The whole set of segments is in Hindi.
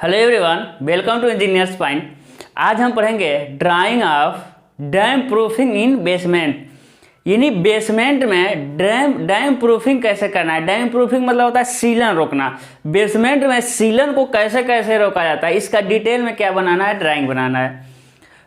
Hello everyone, welcome to engineers point. आज हम पढ़ेंगे drawing of damp proofing in basement. यानी बेसमेंट में डैम प्रूफिंग कैसे करना है। डैम प्रूफिंग मतलब होता है सीलन रोकना। बेसमेंट में सीलन को कैसे कैसे रोका जाता है, इसका डिटेल में क्या बनाना है, ड्राइंग बनाना है।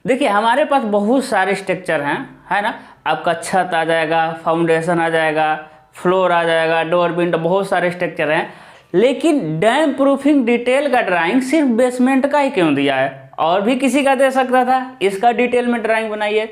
देखिए हमारे पास बहुत सारे स्ट्रक्चर हैं, है ना। आपका छत आ जाएगा, फाउंडेशन आ जाएगा, फ्लोर आ जाएगा, डोर विंडो, बहुत सारे स्ट्रक्चर हैं। लेकिन डैम प्रूफिंग डिटेल का ड्राइंग सिर्फ बेसमेंट का ही क्यों दिया है, और भी किसी का दे सकता था। इसका डिटेल में ड्राइंग बनाइए।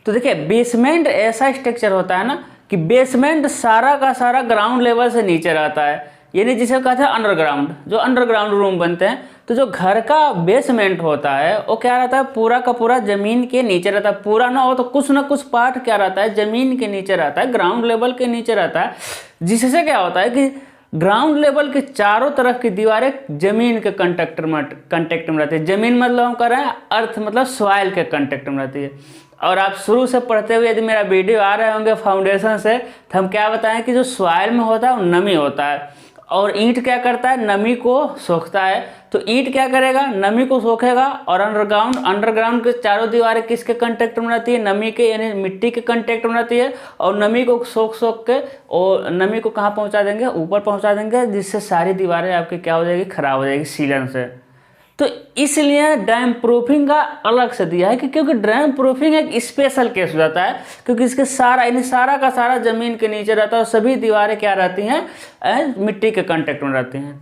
तो देखिए बेसमेंट ऐसा स्ट्रक्चर होता है ना कि बेसमेंट सारा का सारा ग्राउंड लेवल से नीचे रहता है, यानी जिसे कहते हैं अंडरग्राउंड। जो अंडरग्राउंड रूम बनते हैं, तो जो घर का बेसमेंट होता है वो क्या रहता है, पूरा का पूरा जमीन के नीचे रहता है। पूरा ना हो तो कुछ ना कुछ पार्ट क्या रहता है, जमीन के नीचे रहता है, ग्राउंड लेवल के नीचे रहता है। जिससे क्या होता है कि ग्राउंड लेवल के चारों तरफ की दीवारें जमीन के कांटेक्ट में रहती है। जमीन मतलब हम कह रहे हैं अर्थ, मतलब सॉइल के कांटेक्ट में रहती है। और आप शुरू से पढ़ते हुए यदि मेरा वीडियो आ रहे होंगे फाउंडेशन से, तो हम क्या बताएं कि जो सॉइल में होता है वो नमी होता है, और ईंट क्या करता है, नमी को सोखता है। तो ईंट क्या करेगा, नमी को सोखेगा। और अंडरग्राउंड के चारों दीवारें किसके कांटेक्ट में रहती है, नमी के, यानी मिट्टी के कांटेक्ट में रहती है। और नमी को सोख के और नमी को कहाँ पहुँचा देंगे, ऊपर पहुँचा देंगे, जिससे सारी दीवारें आपकी क्या हो जाएगी, खराब हो जाएगी सीलन से। तो इसलिए डैम प्रूफिंग का अलग से दिया है कि क्योंकि डैम प्रूफिंग एक स्पेशल केस हो जाता है, क्योंकि इसके सारा यानी सारा का सारा जमीन के नीचे रहता है और सभी दीवारें क्या रहती हैं, मिट्टी के कांटेक्ट में रहती हैं।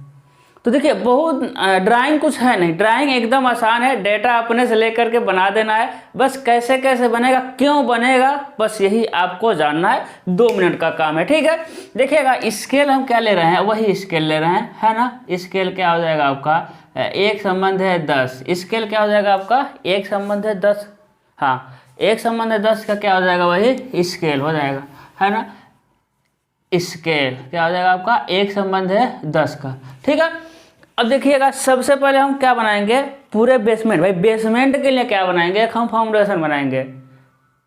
तो देखिए बहुत ड्राइंग कुछ है नहीं, ड्राइंग एकदम आसान है। डेटा अपने से लेकर के बना देना है, बस कैसे कैसे बनेगा, क्यों बनेगा, बस यही आपको जानना है। 2 मिनट का काम है, ठीक है। देखिएगा स्केल हम क्या ले रहे हैं, वही स्केल ले रहे हैं, है ना। स्केल क्या हो जाएगा आपका, एक संबंध है 10। स्केल क्या हो जाएगा आपका, एक संबंध है 10। हाँ, एक संबंध है 10 का क्या हो जाएगा, वही स्केल हो जाएगा, है ना। स्केल क्या हो जाएगा आपका, एक संबंध है 10 का, ठीक है। अब देखिएगा सबसे पहले हम क्या बनाएंगे, पूरे बेसमेंट, भाई बेसमेंट के लिए क्या बनाएंगे, एक हम फाउंडेशन बनाएंगे,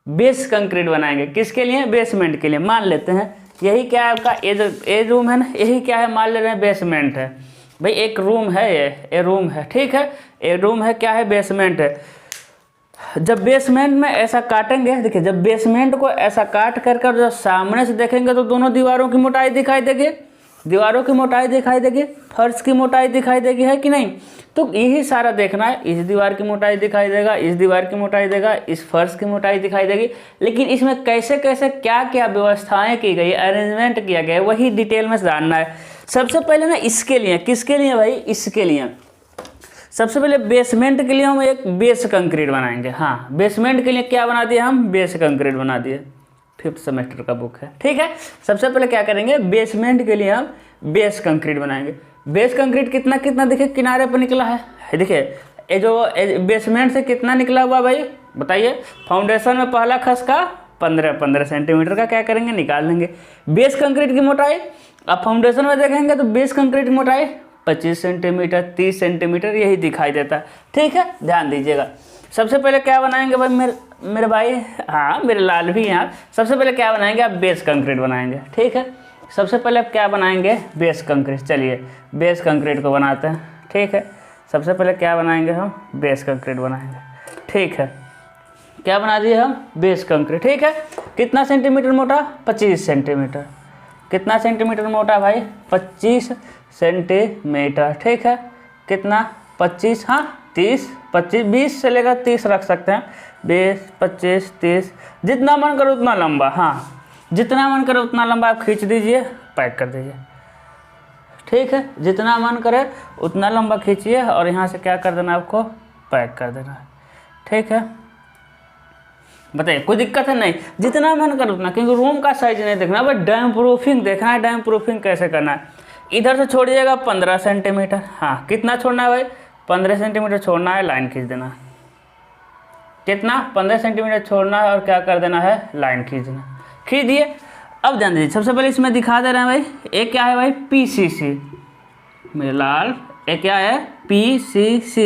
बेस कंक्रीट बनाएंगे। किसके लिए, बेसमेंट के लिए। मान लेते हैं यही क्या है आपका, ए रूम है ना, यही क्या है, मान ले रहे हैं बेसमेंट है। भाई एक रूम है, ये रूम है, ठीक है। ये रूम है, क्या है, बेसमेंट है। जब बेसमेंट में ऐसा काटेंगे, देखिए जब बेसमेंट को ऐसा काट कर जब सामने से देखेंगे तो दोनों दीवारों की मोटाई दिखाई देगी, दीवारों की मोटाई दिखाई देगी, फर्श की मोटाई दिखाई देगी, है कि नहीं। तो यही सारा देखना है, इस दीवार की मोटाई दिखाई देगा, इस दीवार की मोटाई देगा, इस फर्श की मोटाई दिखाई देगी। लेकिन इसमें कैसे कैसे क्या क्या व्यवस्थाएं की गई, अरेंजमेंट किया गया है, वही डिटेल में जानना है। सबसे पहले ना इसके लिए, किसके लिए भाई, इसके लिए सबसे पहले बेसमेंट के लिए हम एक बेस कंक्रीट बनाएंगे। हाँ, बेसमेंट के लिए क्या बना दिए हम, बेस कंक्रीट बना दिए। 5th सेमेस्टर का बुक है, ठीक है। सबसे पहले क्या करेंगे, बेसमेंट के लिए हम बेस कंक्रीट बनाएंगे। बेस कंक्रीट कितना कितना देखिए किनारे पर निकला है, देखिए ये जो बेसमेंट से कितना निकला हुआ भाई बताइए। फाउंडेशन में पहला खसका 15 सेंटीमीटर का क्या करेंगे, निकाल लेंगे। बेस कंक्रीट की मोटाई अब फाउंडेशन में देखेंगे तो बेस कंक्रीट की मोटाई 25 सेंटीमीटर, 30 सेंटीमीटर यही दिखाई देता है, ठीक है। ध्यान दीजिएगा। सबसे पहले क्या बनाएंगे भाई, मेरे भाई, हाँ मेरे लाल भी यहाँ। सबसे पहले क्या बनाएंगे, आप बेस कंक्रीट बनाएंगे, ठीक है। सबसे पहले आप क्या बनाएंगे, बेस कंक्रीट। चलिए बेस कंक्रीट को बनाते हैं, ठीक है। सबसे पहले क्या बनाएंगे हम, बेस कंक्रीट बनाएंगे, ठीक है। क्या बना दिए हम, बेस कंक्रीट, ठीक है। कितना सेंटीमीटर मोटा, 25 सेंटीमीटर। कितना सेंटीमीटर मोटा भाई, 25 सेंटीमीटर, ठीक है। कितना, 25, हाँ 30, 25, 20 से लेकर 30 रख सकते हैं। 20, 25, 30, जितना मन करो उतना लंबा, हाँ जितना मन करे उतना लंबा आप खींच दीजिए, पैक कर दीजिए, ठीक है। जितना मन करे उतना लंबा खींचिए और यहाँ से क्या कर देना, आपको पैक कर देना है, ठीक है। बताइए कोई दिक्कत है, नहीं जितना मन करे उतना, क्योंकि रूम का साइज नहीं देखना, बस डैम प्रूफिंग देखना है। डैम प्रूफिंग कैसे करना है, इधर से छोड़िएगा 15 सेंटीमीटर, हाँ कितना छोड़ना है भाई, 15 सेंटीमीटर छोड़ना है, लाइन खींच देना है। कितना, 15 सेंटीमीटर छोड़ना है और क्या कर देना है, लाइन खींच देना, खींच दिए। अब ध्यान दीजिए, सबसे पहले इसमें दिखा दे रहे हैं भाई, एक क्या है भाई, PCC, मेरे लाल, एक क्या है, PCC,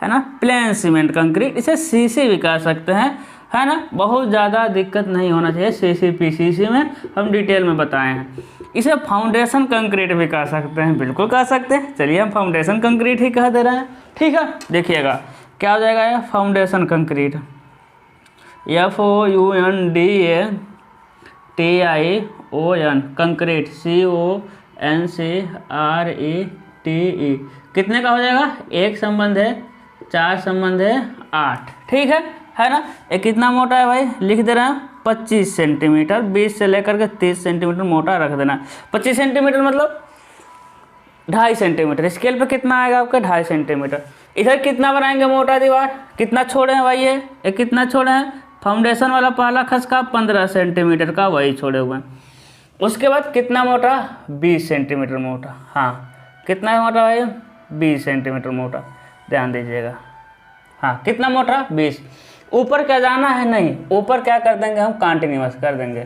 है ना, प्लेन सीमेंट कंक्रीट, इसे CC भी कह सकते हैं, है ना, बहुत ज़्यादा दिक्कत नहीं होना चाहिए। CCPCC में हम डिटेल में बताए हैं। इसे फाउंडेशन कंक्रीट भी कह सकते हैं, बिल्कुल कह सकते हैं। चलिए हम फाउंडेशन कंक्रीट ही कह दे रहे हैं, ठीक है। देखिएगा क्या हो जाएगा ये foundation concrete, FOUNDATION concrete, CONCRETE। कितने का हो जाएगा, 1 संबंध है 4 संबंध है 8, ठीक है ना। ये कितना मोटा है भाई, लिख दे रहे हैं 25 सेंटीमीटर, 20 से लेकर के 30 सेंटीमीटर मोटा रख देना। 25 सेंटीमीटर मतलब 2.5 सेंटीमीटर, स्केल पे कितना आएगा आपका 2.5 सेंटीमीटर। इधर कितना बनाएंगे मोटा दीवार, कितना छोड़े हैं भाई, ये कितना छोड़े हैं, फाउंडेशन वाला पहला खसका 15 सेंटीमीटर का वही छोड़े हुए हैं। उसके बाद कितना मोटा, 20 सेंटीमीटर मोटा, हाँ कितना मोटा भाई, 20 सेंटीमीटर मोटा, ध्यान दीजिएगा। हाँ कितना मोटा, 20। ऊपर क्या जाना है, नहीं, ऊपर क्या कर देंगे हम, कंटिन्यूअस कर देंगे।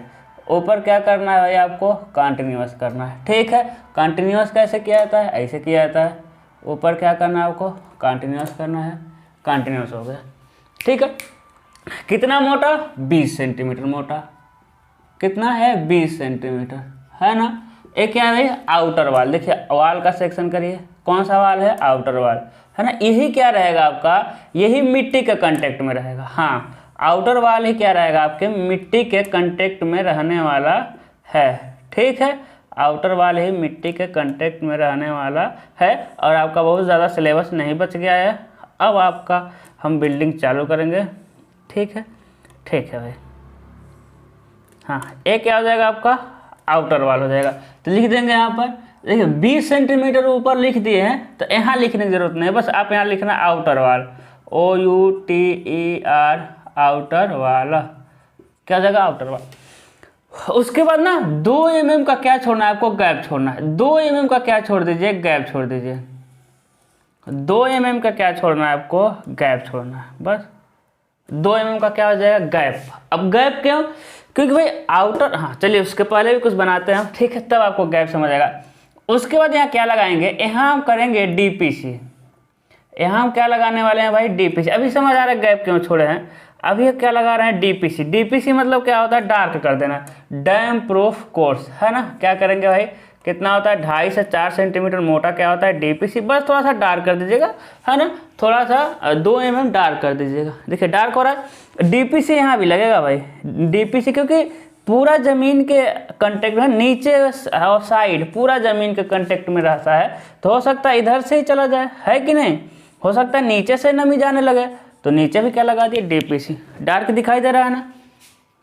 ऊपर क्या करना है भाई आपको, कंटिन्यूअस करना है, ठीक है। कंटिन्यूअस कैसे किया जाता है, ऐसे किया जाता है। ऊपर क्या करना है आपको, कंटिन्यूअस करना है, कंटिन्यूअस हो गया, ठीक है। कितना मोटा, 20 सेंटीमीटर मोटा, कितना है 20 सेंटीमीटर, है ना। एक क्या है आउटर वाल, देखिए वाल का सेक्शन करिए, कौन सा वाल है, आउटर वाल, है ना। यही क्या रहेगा आपका, यही मिट्टी के कांटेक्ट में रहेगा। हाँ आउटर वाल ही क्या रहेगा आपके, मिट्टी के कांटेक्ट में रहने वाला है, ठीक है। आउटर वाल ही मिट्टी के कांटेक्ट में रहने वाला है। और आपका बहुत ज़्यादा सिलेबस नहीं बच गया है। अब आपका हम बिल्डिंग चालू करेंगे, ठीक है, ठीक है भाई। हाँ एक क्या हो जाएगा आपका, आउटर वाल हो जाएगा। तो लिख देंगे यहाँ पर, देखिए 20 सेंटीमीटर ऊपर लिख दिए हैं, तो यहाँ लिखने की जरूरत नहीं है, बस आप यहाँ लिखना आउटर वाल, OUTER, आउटर वाल, क्या हो जाएगा, आउटर वाल। उसके बाद ना 2 mm का क्या छोड़ना है आपको, गैप छोड़ना है। 2 mm का क्या छोड़ दीजिए, गैप छोड़ दीजिए। 2 mm का क्या छोड़ना है आपको, गैप छोड़ना है, बस 2 mm का क्या हो जाएगा, गैप। अब गैप क्यों, क्योंकि भाई आउटर, हाँ चलिए उसके पहले भी कुछ बनाते हैं हम, ठीक है, तब आपको गैप समझ आएगा। उसके बाद यहाँ क्या लगाएंगे, यहाँ हम करेंगे DPC। यहाँ हम क्या लगाने वाले हैं भाई, DPC। अभी समझ आ रहा है गैप क्यों छोड़े हैं। अभी क्या लगा रहे हैं, DPC। DPC मतलब क्या होता है, डार्क कर देना, डैम प्रूफ कोर्स, है ना। क्या करेंगे भाई, कितना होता है, 2.5 से 4 सेंटीमीटर मोटा क्या होता है, DPC। बस थोड़ा सा डार्क कर दीजिएगा, है ना, थोड़ा सा 2 mm डार्क कर दीजिएगा। देखिए डार्क हो रहा है, DPC यहाँ भी लगेगा भाई, DPC, क्योंकि पूरा ज़मीन के कांटेक्ट में, नीचे और साइड पूरा ज़मीन के कांटेक्ट में रहता है। तो हो सकता है इधर से ही चला जाए, है कि नहीं, हो सकता है नीचे से नमी जाने लगे, तो नीचे भी क्या लगा दिए, DPC। डार्क दिखाई दे रहा है ना,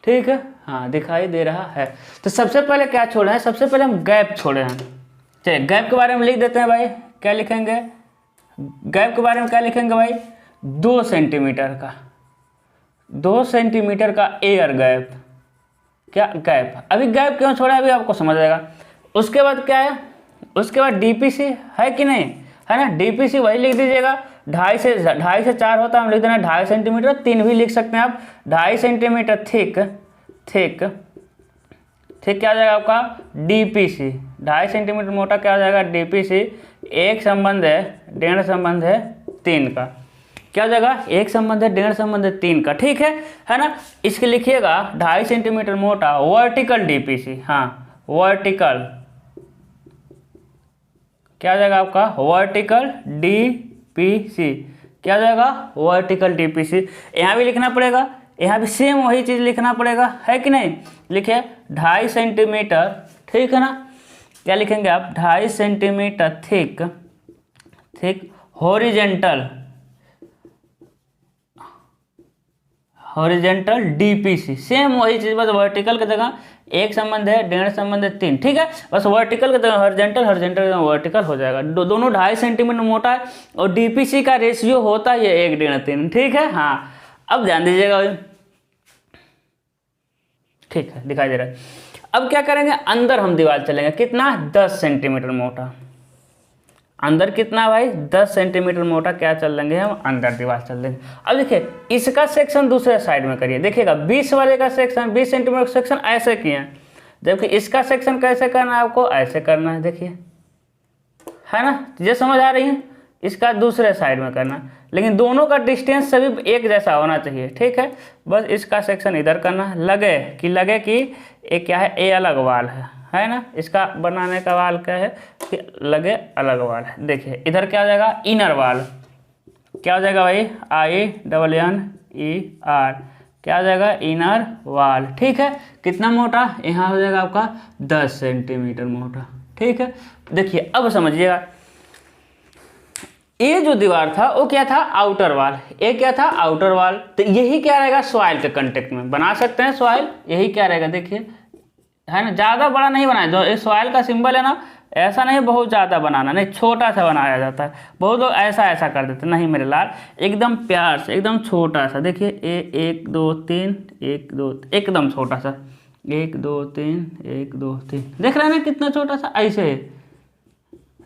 ठीक है, हाँ दिखाई दे रहा है। तो सबसे पहले क्या छोड़े हैं, सबसे पहले हम गैप छोड़े हैं। चलिए गैप के बारे में लिख देते हैं भाई, क्या लिखेंगे, गैप के बारे में क्या लिखेंगे भाई, 2 सेंटीमीटर का, 2 सेंटीमीटर का एयर गैप, क्या गैप। अभी गैप क्यों छोड़ा अभी आपको समझ आएगा। उसके बाद क्या है, उसके बाद DPC है कि नहीं, है ना। DPC वही लिख दीजिएगा, 2.5 से 4 होता है, हम लिख देना 2.5 सेंटीमीटर, 3 भी लिख सकते हैं आप, 2.5 सेंटीमीटर थिक, थिक, ठीक क्या हो जाएगा आपका, DPC। 2.5 सेंटीमीटर मोटा क्या हो जाएगा, DPC। 1 संबंध है 1.5 संबंध है 3 का, क्या हो जाएगा, 1 संबंध है 1.5 संबंध है 3 का, ठीक है ना। इसके लिखिएगा 2.5 सेंटीमीटर मोटा वर्टिकल DPC, हाँ वर्टिकल, क्या हो जाएगा आपका, वर्टिकल DPC, क्या हो जाएगा, वर्टिकल DPC। यहाँ भी लिखना पड़ेगा, यहाँ भी सेम वही चीज़ लिखना पड़ेगा, है कि नहीं। लिखिए 2.5 सेंटीमीटर, ठीक है ना। क्या लिखेंगे आप, 2.5 centimetre thick, thick horizontal, horizontal DPC। Same वही चीज़, बस वर्टिकल की जगह 1 संबंध है 1.5 संबंध है 3, ठीक है। बस वर्टिकल की जगह हॉरिजेंटल, हॉरिजेंटल की जगह वर्टिकल हो जाएगा। दोनों 2.5 सेंटीमीटर मोटा है, और DPC का रेशियो होता है ये 1.5 3, ठीक है। हाँ अब ध्यान दीजिएगा, ठीक है दिखाई दे रहा है। अब क्या करेंगे, अंदर हम दीवार चलेंगे, कितना, 10 सेंटीमीटर मोटा। अंदर कितना भाई, 10 सेंटीमीटर मोटा क्या चल लेंगे हम, अंदर दीवार चल देंगे। अब देखिए इसका सेक्शन दूसरे साइड में करिए, देखिएगा 20 वाले का सेक्शन, 20 सेंटीमीटर सेक्शन ऐसे किए हैं, जबकि इसका सेक्शन कैसे करना है आपको, ऐसे करना है, देखिए, है ना, ये समझ आ रही है। इसका दूसरे साइड में करना, लेकिन दोनों का डिस्टेंस सभी एक जैसा होना चाहिए, ठीक है। बस इसका सेक्शन इधर करना है, लगे कि ये क्या है, ए अलग वाल है ना। इसका बनाने का वाल क्या है कि लगे अलग वाल है। देखिए इधर क्या हो जाएगा, इनर वाल, क्या हो जाएगा भाई, INNER, क्या हो जाएगा, इनर वाल, ठीक है। कितना मोटा, यहाँ हो जाएगा आपका 10 सेंटीमीटर मोटा, ठीक है। देखिए अब समझिएगा, ये जो दीवार था वो क्या था, आउटर वाल, ये क्या था, आउटर वाल। तो यही क्या रहेगा, सॉइल के कांटेक्ट में बना सकते हैं सॉइल, यही क्या रहेगा, देखिए है ना। ज़्यादा बड़ा नहीं बनाया, जो इस सॉइल का सिंबल है ना, ऐसा नहीं बहुत ज़्यादा बनाना, नहीं छोटा सा बनाया जाता है। बहुत लोग ऐसा कर देते, नहीं मेरे लाल, एकदम प्यार से, एकदम छोटा सा। देखिए 1 2 3 1 2, एकदम छोटा सा, 1 2 3 1 2 3, देख रहे हैं ना कितना छोटा सा, ऐसे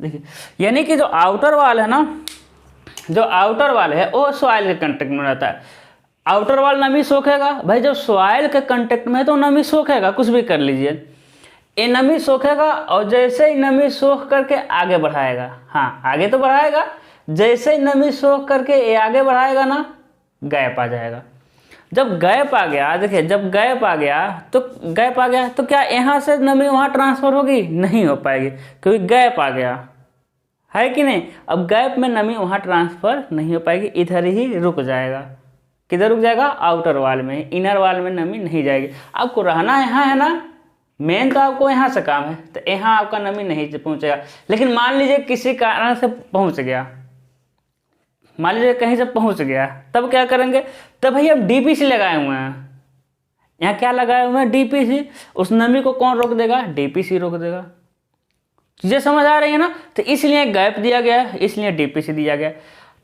देखिए। यानी कि जो आउटर वाल है ना, जो आउटर वाल है वो सॉइल के कांटेक्ट में रहता है। आउटर वाल नमी सोखेगा भाई, जब सॉइल के कांटेक्ट में है तो नमी सोखेगा, कुछ भी कर लीजिए, ये नमी सोखेगा और जैसे ही नमी सोख करके आगे बढ़ाएगा, हाँ आगे तो बढ़ाएगा, जैसे ही नमी सोख करके ये आगे बढ़ाएगा ना, गैप आ जाएगा। जब गैप आ गया, देखिए जब गैप आ गया तो क्या यहाँ से नमी वहाँ ट्रांसफर होगी, नहीं हो पाएगी, क्योंकि गैप आ गया है कि नहीं। अब गैप में नमी वहाँ ट्रांसफर नहीं हो पाएगी, इधर ही रुक जाएगा। किधर रुक जाएगा, आउटर वाल में, इनर वाल में नमी नहीं जाएगी। आपको रहना यहाँ है ना, मेन तो आपको यहाँ से काम है, तो यहाँ आपका नमी नहीं पहुँचेगा। लेकिन मान लीजिए किसी कारण से पहुँच गया, मान लीजिए कहीं से पहुँच गया, तब क्या करेंगे, तब भाई अब DPC लगाए हुए हैं, यहाँ क्या लगाए हुए हैं, DPC। उस नमी को कौन रोक देगा, DPC रोक देगा। चीज़ें समझ आ रही है ना। तो इसलिए गैप दिया गया, इसलिए DPC दिया गया।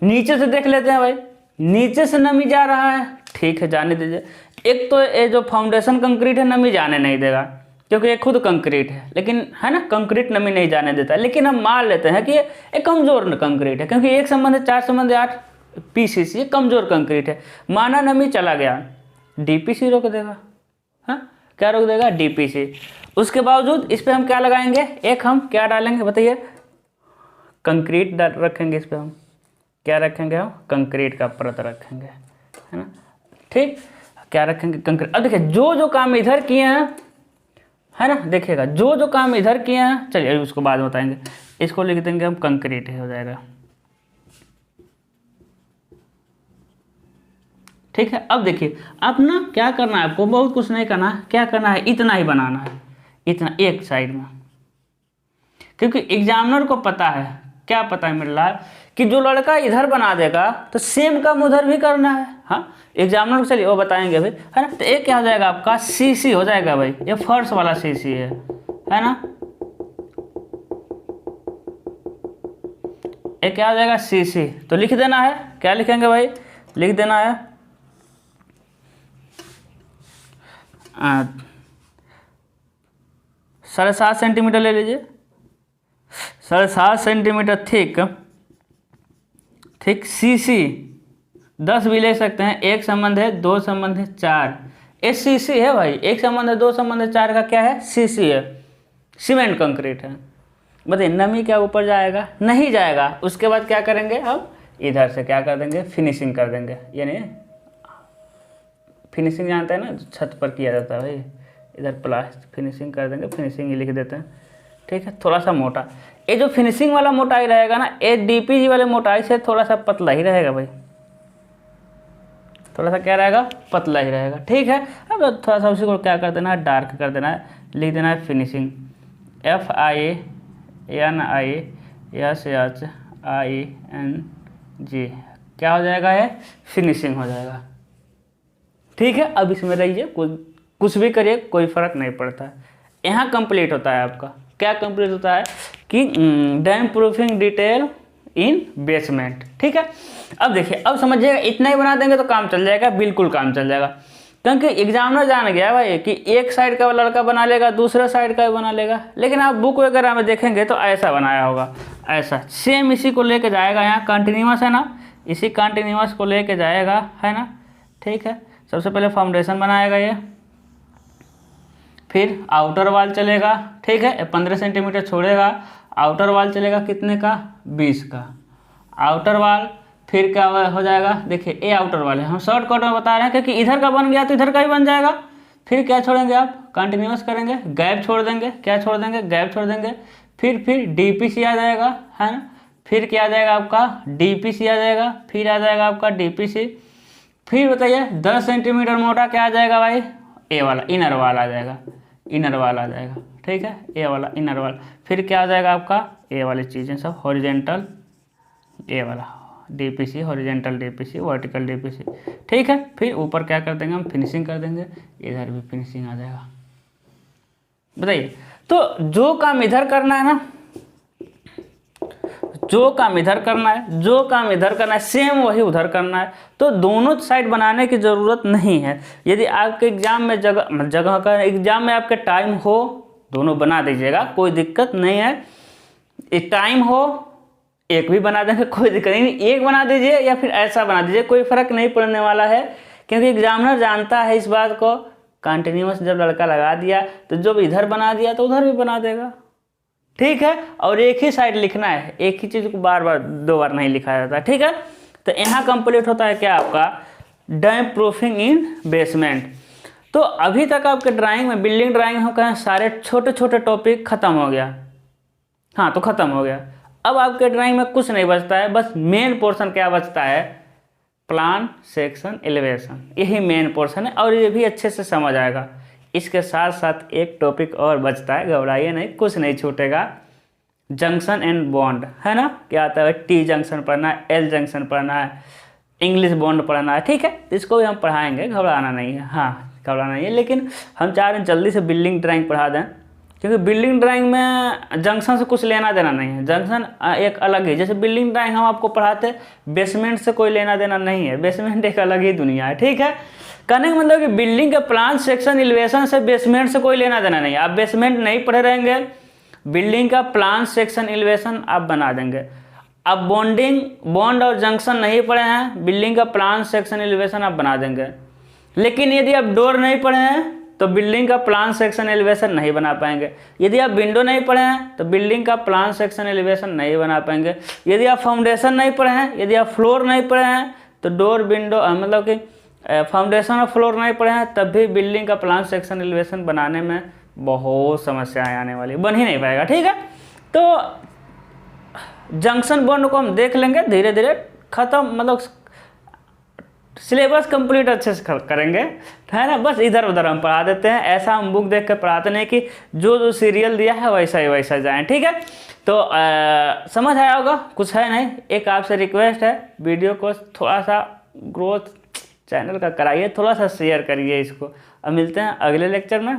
नीचे से देख लेते हैं भाई, नीचे से नमी जा रहा है, ठीक है जाने दीजिए। एक तो ये जो फाउंडेशन कंक्रीट है नमी जाने नहीं देगा, क्योंकि ये खुद कंक्रीट है, लेकिन है ना, कंक्रीट नमी नहीं जाने देता। लेकिन हम मान लेते हैं कि ये कमज़ोर कंक्रीट है, क्योंकि 1 संबंध 4 संबंध 8 PCC, ये कमज़ोर कंक्रीट है। माना नमी चला गया, DPC रोक देगा, हाँ क्या रोक देगा, DPC। उसके बावजूद इस पर हम क्या लगाएंगे, एक हम क्या डालेंगे बताइए, कंक्रीट रखेंगे। इस पर हम क्या रखेंगे, हम कंक्रीट का परत रखेंगे, है ना, ठीक। क्या रखेंगे, कंक्रीट। अब देखिए जो काम इधर किए हैं, है ना, देखिएगा जो काम इधर किए हैं, चलिए उसको बाद में बताएंगे। इसको लिख देंगे हम कंक्रीट हो जाएगा, ठीक है। अब देखिए अब ना क्या करना है आपको, बहुत कुछ नहीं करना है, क्या करना है, इतना ही बनाना है, इतना एक साइड में। क्योंकि एग्जामिनर को पता है, क्या पता है मेरे लाल, कि जो लड़का इधर बना देगा तो सेम काम उधर भी करना है। हाँ एग्जामिनर को चलिए वो बताएंगे भाई, है ना। तो एक क्या हो जाएगा आपका, CC हो जाएगा भाई, ये फर्स्ट वाला CC है ना। ये क्या हो जाएगा, CC। तो लिख देना है, क्या लिखेंगे भाई, लिख देना है 7.5 सेंटीमीटर ले लीजिए, 7.5 सेंटीमीटर थिक CC। 10 भी ले सकते हैं, 1 संबंध है, 2 संबंध है, 4, ये CC है भाई। 1 संबंध है, 2 संबंध है, 4 का क्या है, CC है, सीमेंट कंक्रीट है। बताइए नमी क्या ऊपर जाएगा, नहीं जाएगा। उसके बाद क्या करेंगे, हम इधर से क्या कर देंगे, फिनिशिंग कर देंगे। यानी फिनिशिंग जानते हैं ना, छत पर किया जाता है भाई, इधर प्लास्टिक फिनिशिंग कर देंगे, फिनिशिंग ही लिख देते हैं, ठीक है। थोड़ा सा मोटा, ये जो फिनिशिंग वाला मोटाई रहेगा ना, ये DPG वाले मोटाई से थोड़ा सा पतला ही रहेगा भाई, थोड़ा सा क्या रहेगा, पतला ही रहेगा, ठीक है। अब थोड़ा सा उसी को क्या कर देना है, डार्क कर देना है, लिख देना है फिनिशिंग, FINISHING, क्या हो जाएगा, ये फिनिशिंग हो जाएगा, ठीक है। अब इसमें रहिए, कुछ भी करिए कोई फर्क नहीं पड़ता है। यहाँ कंप्लीट होता है आपका, क्या कंप्लीट होता है कि dam proofing detail in basement, ठीक है। अब देखिए, अब समझिएगा, इतना ही बना देंगे तो काम चल जाएगा, बिल्कुल काम चल जाएगा। क्योंकि एग्जामिनर जान गया भाई कि एक साइड का लड़का बना लेगा, दूसरे साइड का भी बना लेगा। लेकिन आप बुक वगैरह में देखेंगे तो ऐसा बनाया होगा, ऐसा सेम इसी को लेके जाएगा। यहाँ कंटिन्यूअस है ना, इसी कंटिन्यूअस को लेके जाएगा, है ना, ठीक है। सबसे पहले फाउंडेशन बनाएगा ये, फिर आउटर वाल चलेगा, ठीक है, 15 सेंटीमीटर छोड़ेगा, आउटर वाल चलेगा कितने का, 20 का आउटर वाल, फिर क्या हो जाएगा, देखिए ए आउटर वाले हम शॉर्टकट में बता रहे हैं क्योंकि इधर का बन गया तो इधर का भी बन जाएगा। फिर क्या छोड़ेंगे आप, कंटिन्यूअस करेंगे, गैप छोड़ देंगे, क्या छोड़ देंगे, गैप छोड़ देंगे। फिर डीपीसी आ जाएगा, है ना। फिर क्या आ जाएगा आपका डीपीसी आ जाएगा, फिर आ जाएगा आपका डीपीसी। फिर बताइए 10 सेंटीमीटर मोटा क्या आ जाएगा भाई, ए वाला इनर वाल आ जाएगा, इनर वाल आ जाएगा, ठीक है, ए वाला इनर वाल। फिर क्या आ जाएगा आपका ए वाली चीज़ें सब, हॉरिजेंटल ए वाला DPC, horizontal DPC, vertical DPC, ठीक है। फिर ऊपर क्या कर देंगे हम, फिनिशिंग कर देंगे, इधर भी फिनिशिंग आ जाएगा। बताइए, तो जो काम इधर करना है ना, जो काम इधर करना है, जो काम इधर करना है, सेम वही उधर करना है। तो दोनों साइड बनाने की ज़रूरत नहीं है। यदि आपके एग्जाम में जगह का एग्जाम में आपके टाइम हो, दोनों बना दीजिएगा, कोई दिक्कत नहीं है। टाइम हो एक भी बना देंगे, कोई दिक्कत नहीं, एक बना दीजिए या फिर ऐसा बना दीजिए, कोई फर्क नहीं पड़ने वाला है। क्योंकि एग्जामिनर जानता है इस बात को, कंटिन्यूअस जब लड़का लगा दिया तो जब इधर बना दिया तो उधर भी बना देगा, ठीक है। और एक ही साइड लिखना है, एक ही चीज़ को बार बार 2 बार नहीं लिखा जाता, ठीक है। तो यहाँ कंप्लीट होता है क्या आपका डैम्प प्रूफिंग इन बेसमेंट। तो अभी तक आपके ड्राइंग में, बिल्डिंग ड्राइंग हम कहें सारे छोटे छोटे टॉपिक खत्म हो गया, हाँ तो खत्म हो गया। अब आपके ड्राइंग में कुछ नहीं बचता है, बस मेन पोर्शन क्या बचता है, प्लान, सेक्शन, एलिवेशन, यही मेन पोर्शन है और ये भी अच्छे से समझ आएगा। इसके साथ साथ एक टॉपिक और बचता है, घबराइए नहीं, कुछ नहीं छूटेगा, जंक्शन एंड बॉन्ड, है ना। क्या आता है, टी जंक्शन पढ़ना है, एल जंक्शन पढ़ना है, इंग्लिश बॉन्ड पढ़ना है, ठीक है। इसको भी हम पढ़ाएंगे, घबराना नहीं है, हाँ घबराना नहीं है। लेकिन हम चाह रहे हैं जल्दी से बिल्डिंग ड्राइंग पढ़ा दें, क्योंकि बिल्डिंग ड्राइंग में जंक्शन से कुछ लेना देना नहीं है, जंक्शन एक अलग है। जैसे बिल्डिंग ड्राइंग हम आपको पढ़ाते, बेसमेंट से कोई लेना देना नहीं है, बेसमेंट एक अलग ही दुनिया है, ठीक है। कहने का मतलब कि बिल्डिंग के प्लान, सेक्शन, एलिवेशन से बेसमेंट से कोई लेना देना नहीं है। आप बेसमेंट नहीं पढ़े रहेंगे, बिल्डिंग का प्लान, सेक्शन, एलिवेशन आप बना देंगे। अब बॉन्ड और जंक्शन नहीं पढ़े हैं, बिल्डिंग का प्लान, सेक्शन, एलिवेशन आप बना देंगे। लेकिन यदि आप डोर नहीं पढ़े हैं तो बिल्डिंग का प्लान, सेक्शन, एलिवेशन नहीं बना पाएंगे। यदि आप विंडो नहीं पढ़े हैं तो बिल्डिंग का प्लान, सेक्शन, एलिवेशन नहीं बना पाएंगे। यदि आप फाउंडेशन नहीं पढ़े हैं, यदि आप फ्लोर नहीं पढ़े हैं तो डोर, विंडो, मतलब कि फाउंडेशन और फ्लोर नहीं पढ़े हैं तब भी बिल्डिंग का प्लान, सेक्शन, एलिवेशन बनाने में बहुत समस्याएं आने वाली, बन ही नहीं पाएगा, ठीक है। तो जंक्शन बॉन्ड को हम देख लेंगे धीरे धीरे, खत्म, मतलब सिलेबस कंप्लीट अच्छे से करेंगे, है ना। बस इधर उधर हम पढ़ा देते हैं, ऐसा हम बुक देख कर पढ़ाते नहीं कि जो जो सीरियल दिया है वैसा ही वैसा जाएं, ठीक है। तो समझ आया होगा, कुछ है नहीं। एक आपसे रिक्वेस्ट है, वीडियो को थोड़ा सा ग्रोथ चैनल का कराइए, थोड़ा सा शेयर करिए इसको। अब मिलते हैं अगले लेक्चर में।